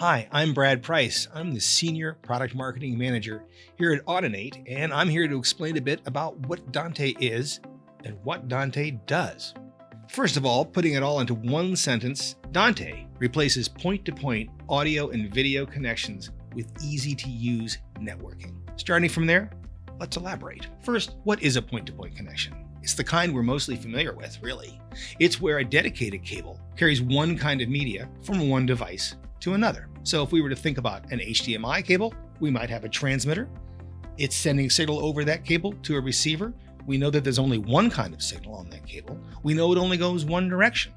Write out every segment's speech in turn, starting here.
Hi, I'm Brad Price. I'm the Senior Product Marketing Manager here at Audinate, and I'm here to explain a bit about what Dante is and what Dante does. First of all, putting it all into one sentence, Dante replaces point-to-point audio and video connections with easy-to-use networking. Starting from there, let's elaborate. First, what is a point-to-point connection? It's the kind we're mostly familiar with, really. It's where a dedicated cable carries one kind of media from one device to another. So if we were to think about an HDMI cable, we might have a transmitter. It's sending signal over that cable to a receiver. We know that there's only one kind of signal on that cable. We know it only goes one direction.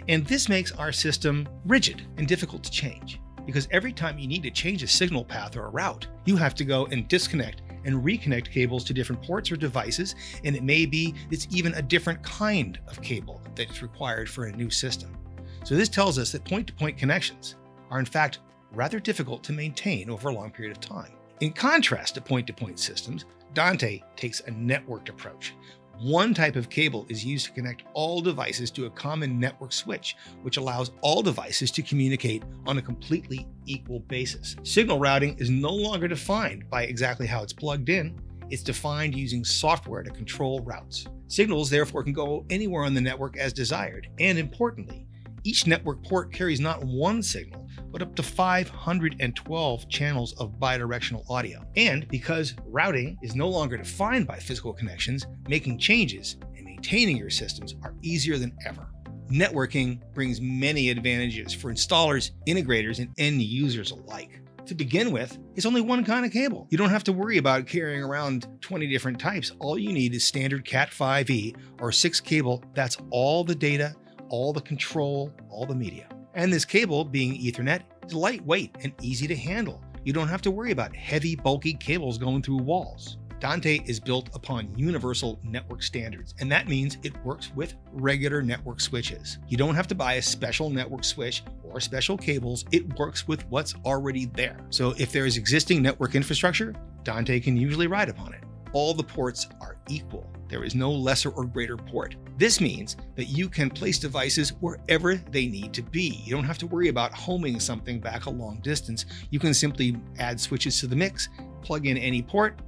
And this makes our system rigid and difficult to change, because every time you need to change a signal path or a route, you have to go and disconnect and reconnect cables to different ports or devices, and it may be it's even a different kind of cable that's required for a new system. So this tells us that point-to-point connections are in fact rather difficult to maintain over a long period of time. In contrast to point-to-point systems, Dante takes a networked approach. One type of cable is used to connect all devices to a common network switch, which allows all devices to communicate on a completely equal basis. Signal routing is no longer defined by exactly how it's plugged in. It's defined using software to control routes. Signals therefore can go anywhere on the network as desired, and importantly, each network port carries not one signal, but up to 512 channels of bidirectional audio. And because routing is no longer defined by physical connections, making changes and maintaining your systems are easier than ever. Networking brings many advantages for installers, integrators, and end users alike. To begin with, it's only one kind of cable. You don't have to worry about carrying around 20 different types. All you need is standard Cat5e or 6 cable. That's all the data, all the control, all the media. And this cable, being Ethernet, is lightweight and easy to handle. You don't have to worry about heavy, bulky cables going through walls. Dante is built upon universal network standards, and that means it works with regular network switches. You don't have to buy a special network switch or special cables. It works with what's already there. So if there is existing network infrastructure, Dante can usually ride upon it. All the ports are equal. There is no lesser or greater port. This means that you can place devices wherever they need to be. You don't have to worry about homing something back a long distance. You can simply add switches to the mix, plug in any port,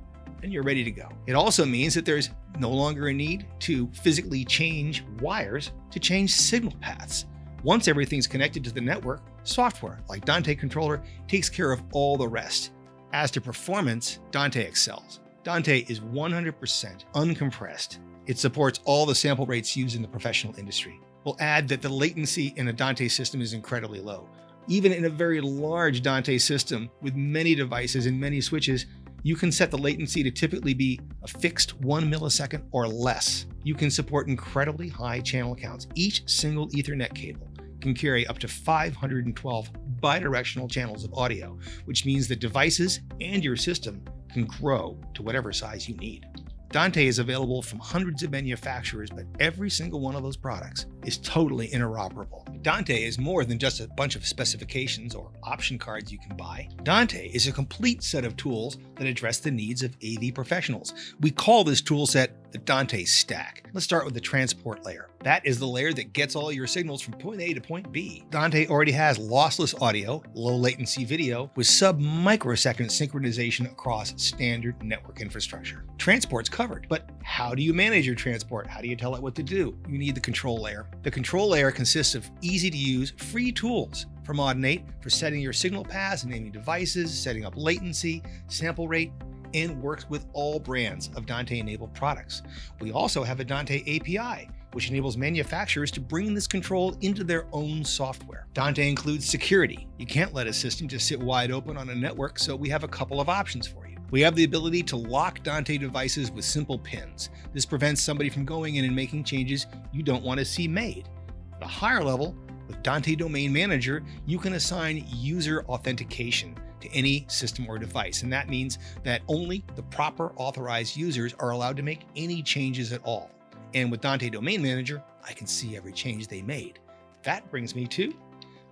and you're ready to go. It also means that there's no longer a need to physically change wires to change signal paths. Once everything's connected to the network, software like Dante Controller takes care of all the rest. As to performance, Dante excels. Dante is 100% uncompressed. It supports all the sample rates used in the professional industry. We'll add that the latency in a Dante system is incredibly low. Even in a very large Dante system with many devices and many switches, you can set the latency to typically be a fixed 1 millisecond or less. You can support incredibly high channel counts. Each single Ethernet cable can carry up to 512 bidirectional channels of audio, which means that devices and your system can grow to whatever size you need. Dante is available from hundreds of manufacturers, but every single one of those products is totally interoperable. Dante is more than just a bunch of specifications or option cards you can buy. Dante is a complete set of tools that address the needs of AV professionals. We call this tool set the Dante Stack. Let's start with the transport layer. That is the layer that gets all your signals from point A to point B. Dante already has lossless audio, low latency video, with sub-microsecond synchronization across standard network infrastructure. Transport's covered, but how do you manage your transport? How do you tell it what to do? You need the control layer. The control layer consists of easy-to-use, free tools from Audinate for setting your signal paths, naming devices, setting up latency, sample rate, and works with all brands of Dante-enabled products. We also have a Dante API, which enables manufacturers to bring this control into their own software. Dante includes security. You can't let a system just sit wide open on a network, so we have a couple of options for you. We have the ability to lock Dante devices with simple pins. This prevents somebody from going in and making changes you don't want to see made. At a higher level, with Dante Domain Manager, you can assign user authentication to any system or device, and that means that only the proper authorized users are allowed to make any changes at all. And with Dante Domain Manager, I can see every change they made. That brings me to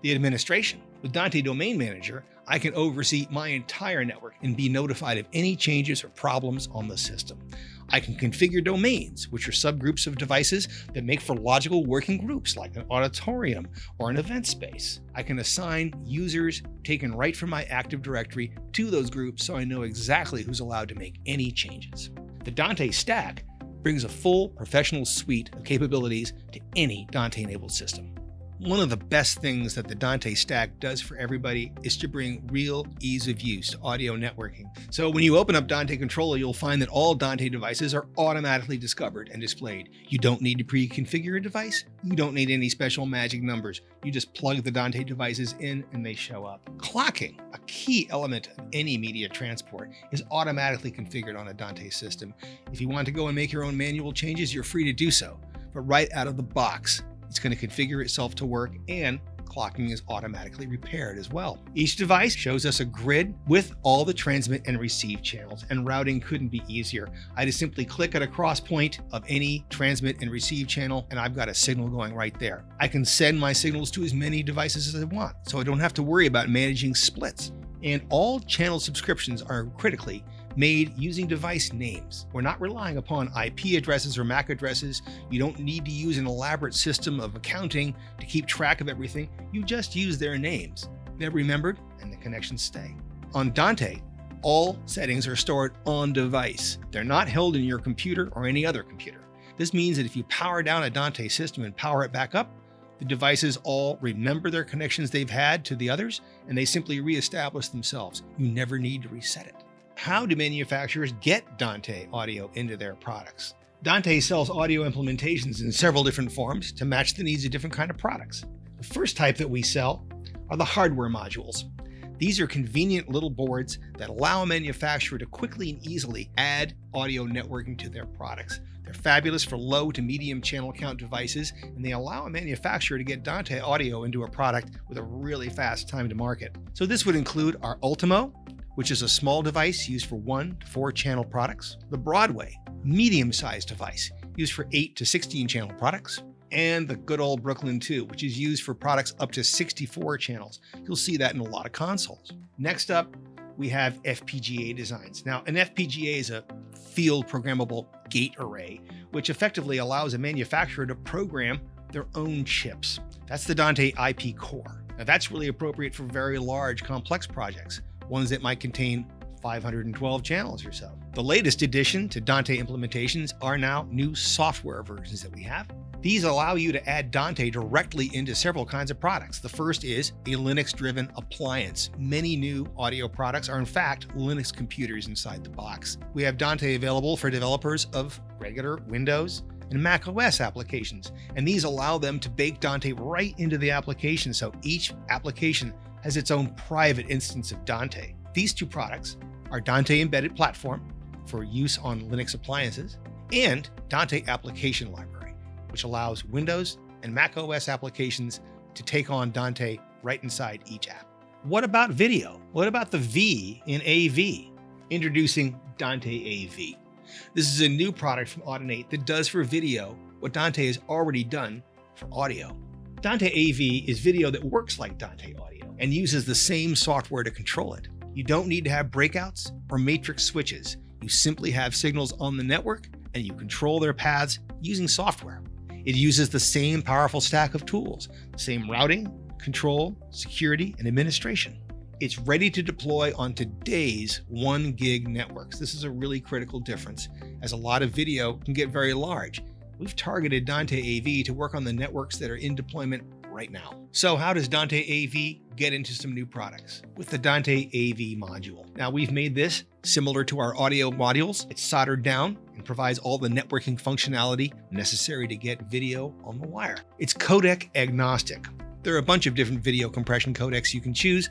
The administration. With Dante Domain Manager, I can oversee my entire network and be notified of any changes or problems on the system. I can configure domains, which are subgroups of devices that make for logical working groups like an auditorium or an event space. I can assign users taken right from my Active Directory to those groups so I know exactly who's allowed to make any changes. The Dante Stack brings a full professional suite of capabilities to any Dante-enabled system. One of the best things that the Dante Stack does for everybody is to bring real ease of use to audio networking. So when you open up Dante Controller, you'll find that all Dante devices are automatically discovered and displayed. You don't need to pre-configure a device. You don't need any special magic numbers. You just plug the Dante devices in and they show up. Clocking, a key element of any media transport, is automatically configured on a Dante system. If you want to go and make your own manual changes, you're free to do so. But right out of the box, it's going to configure itself to work, and clocking is automatically repaired as well. Each device shows us a grid with all the transmit and receive channels, and routing couldn't be easier. I just simply click at a cross point of any transmit and receive channel, and I've got a signal going right there. I can send my signals to as many devices as I want, so I don't have to worry about managing splits. And all channel subscriptions are critically made using device names. We're not relying upon IP addresses or MAC addresses. You don't need to use an elaborate system of accounting to keep track of everything. You just use their names. They're remembered and the connections stay. On Dante, all settings are stored on device. They're not held in your computer or any other computer. This means that if you power down a Dante system and power it back up, the devices all remember their connections they've had to the others, and they simply reestablish themselves. You never need to reset it. How do manufacturers get Dante audio into their products? Dante sells audio implementations in several different forms to match the needs of different kinds of products. The first type that we sell are the hardware modules. These are convenient little boards that allow a manufacturer to quickly and easily add audio networking to their products. They're fabulous for low to medium channel count devices, and they allow a manufacturer to get Dante audio into a product with a really fast time to market. So this would include our Ultimo, which is a small device used for 1 to 4 channel products, the Broadway, medium-sized device used for 8 to 16 channel products, and the good old Brooklyn 2, which is used for products up to 64 channels. You'll see that in a lot of consoles. Next up, we have FPGA designs. Now, an FPGA is a field programmable gate array, which effectively allows a manufacturer to program their own chips. That's the Dante IP core. Now, that's really appropriate for very large, complex projects, ones that might contain 512 channels or so. The latest addition to Dante implementations are now new software versions that we have. These allow you to add Dante directly into several kinds of products. The first is a Linux-driven appliance. Many new audio products are in fact Linux computers inside the box. We have Dante available for developers of regular Windows and Mac OS applications, and these allow them to bake Dante right into the application, so each application has its own private instance of Dante. These two products are Dante Embedded Platform for use on Linux appliances and Dante Application Library, which allows Windows and Mac OS applications to take on Dante right inside each app. What about video? What about the V in AV? Introducing Dante AV. This is a new product from Audinate that does for video what Dante has already done for audio. Dante AV is video that works like Dante audio and uses the same software to control it. You don't need to have breakouts or matrix switches. You simply have signals on the network and you control their paths using software. It uses the same powerful stack of tools, same routing, control, security, and administration. It's ready to deploy on today's 1 gig networks. This is a really critical difference, as a lot of video can get very large. We've targeted Dante AV to work on the networks that are in deployment right now. So how does Dante AV get into some new products? With the Dante AV module. Now, we've made this similar to our audio modules. It's soldered down and provides all the networking functionality necessary to get video on the wire. It's codec agnostic. There are a bunch of different video compression codecs you can choose.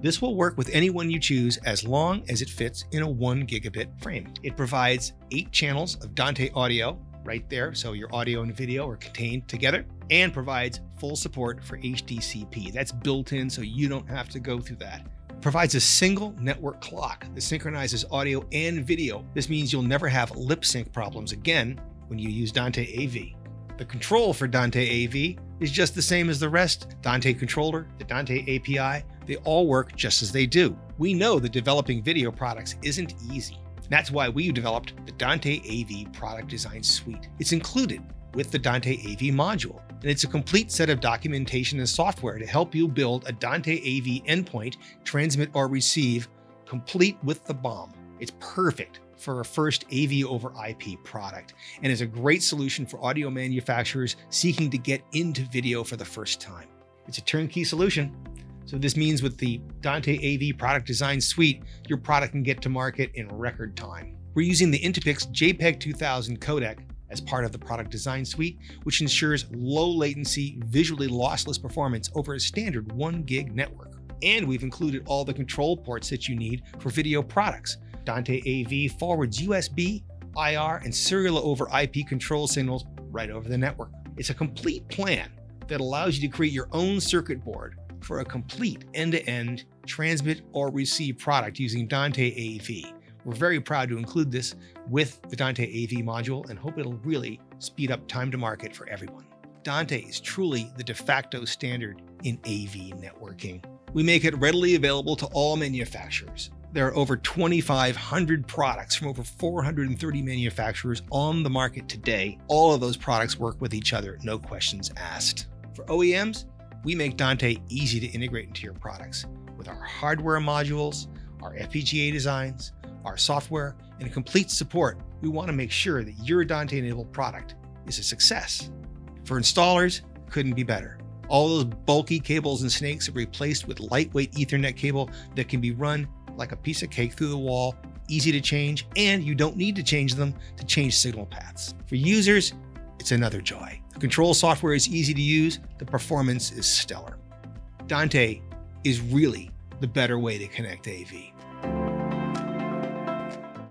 This will work with any one you choose as long as it fits in a 1 gigabit frame. It provides 8 channels of Dante audio right there, so your audio and video are contained together, and provides full support for HDCP. That's built in, so you don't have to go through that. Provides a single network clock that synchronizes audio and video. This means you'll never have lip sync problems again when you use Dante AV. The control for Dante AV is just the same as the rest. Dante Controller, the Dante API, they all work just as they do. We know that developing video products isn't easy. That's why we developed the Dante AV product design suite. It's included with the Dante AV module, and it's a complete set of documentation and software to help you build a Dante AV endpoint, transmit or receive, complete with the BOM. It's perfect for a first AV over IP product, and is a great solution for audio manufacturers seeking to get into video for the first time. It's a turnkey solution. So this means with the Dante AV product design suite, your product can get to market in record time. We're using the Intipix JPEG 2000 codec as part of the product design suite, which ensures low latency, visually lossless performance over a standard 1 gig network. And we've included all the control ports that you need for video products. Dante AV forwards USB, IR, and serial over IP control signals right over the network. It's a complete plan that allows you to create your own circuit board for a complete end-to-end transmit or receive product using Dante AV. We're very proud to include this with the Dante AV module and hope it'll really speed up time to market for everyone. Dante is truly the de facto standard in AV networking. We make it readily available to all manufacturers. There are over 2,500 products from over 430 manufacturers on the market today. All of those products work with each other, no questions asked. For OEMs, we make Dante easy to integrate into your products with our hardware modules, our FPGA designs, our software, and complete support. We want to make sure that your Dante-enabled product is a success. For installers, couldn't be better. All those bulky cables and snakes are replaced with lightweight Ethernet cable that can be run like a piece of cake through the wall, easy to change, and you don't need to change them to change signal paths. For users, it's another joy. The control software is easy to use, the performance is stellar. Dante is really the better way to connect AV.